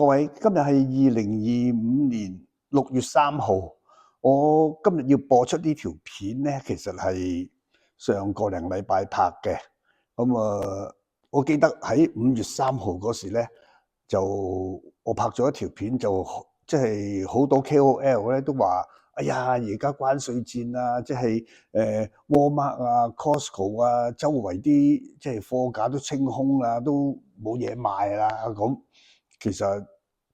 各位，今日係2025年6月3號。我今日要播出呢條片咧，其實係上個零禮拜拍嘅。我記得喺5月3號嗰時咧，我拍咗一條片，即係好多 KOL 咧都話：哎呀，而家關稅戰啊，即係Walmart 啊、Costco 啊，周圍啲即係貨架都清空啦，都冇嘢賣啦咁。其實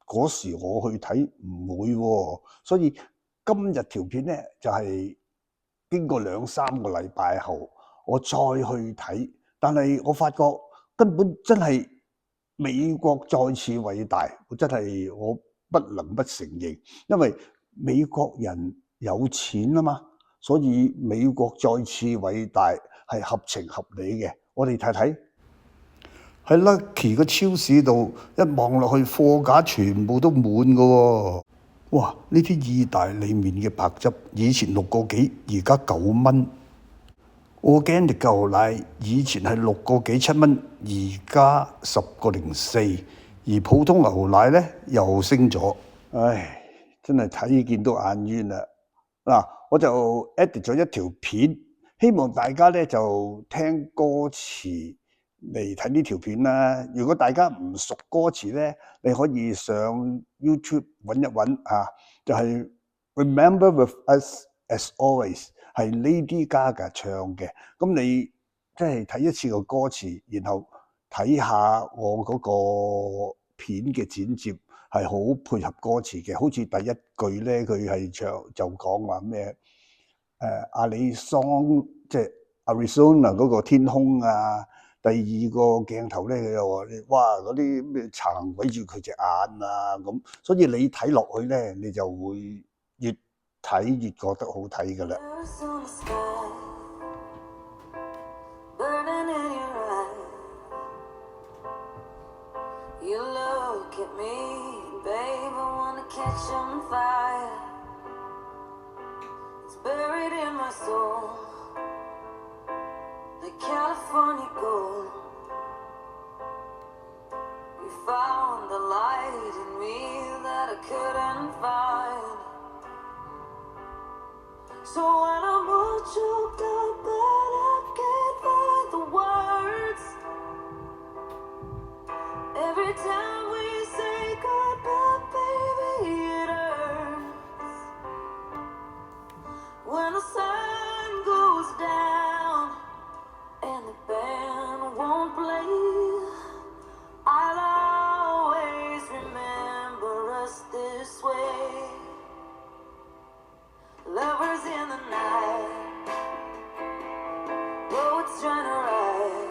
嗰時我去睇唔會喎，所以今日條片咧就係經過2-3個禮拜後，我再去睇，但係我發覺根本真係美國再次偉大，我不能不承認，因為美國人有錢啊嘛，所以美國再次偉大係合情合理嘅。我哋睇睇。喺 Lucky 個超市度，一望落去貨架全部都滿㗎喎。哇！呢啲意大利麵嘅白汁以前6個幾，而家9蚊。Organic 嘅牛奶以前係6個幾7蚊，而家10個04。而普通牛奶咧又升咗。唉，真係睇見都眼冤啦。嗱，我就 edit 咗一條片，希望大家咧就聽歌詞嚟睇呢條片啦。如果大家唔熟歌詞咧，你可以上 YouTube 揾一揾啊，就係 Remember with us as always， 係 Lady Gaga 唱嘅。咁你即係睇一次個歌詞，然後睇下我嗰個片嘅剪接係好配合歌詞嘅。好似第一句咧，佢係唱就講話咩？阿里桑即係 Arizona 嗰個天空啊。第二個鏡頭咧，佢又話：哇，嗰啲咩撐鬼住佢隻眼啊咁。所以你睇落去咧，你就會越睇越覺得好睇噶啦。California gold, you found the light in me that I couldn't find. So when I'm all choked up and I can't find the words, every time we say goodbye, baby, it hurts. When the sun goes down and the band won't play, I'll always remember us this way. Lovers in the night, boats trying to ride.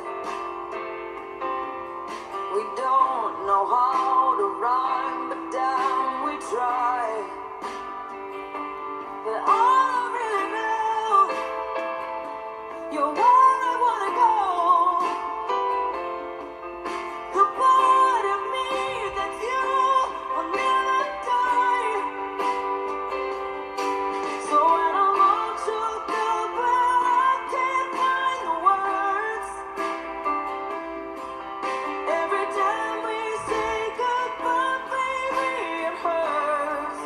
We don't know how to rhyme, but damn, we try. But all I really know, you're where I wanna go. The part of me that's you will never die. So when I'm all choked up and I can't find the words, every time we say goodbye, baby, it hurts.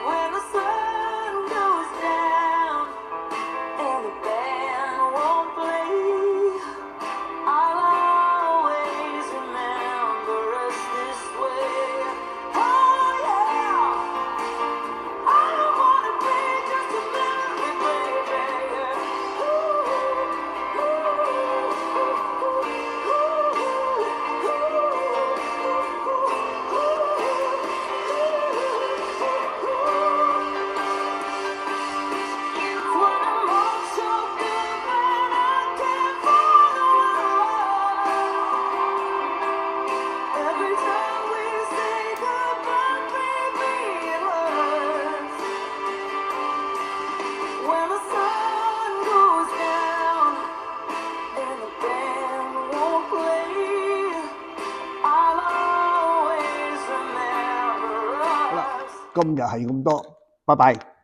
When the sun goes down and the band won't play, I'll always remember us this way. Oh yeah, I don't wanna be just a memory, baby. When I'm all choked up and I can't find the words, every time we say goodbye, baby, it hurts. When the sun goes down and the band won't play, I'll always remember 好啦， us. 今日係咁多，拜拜。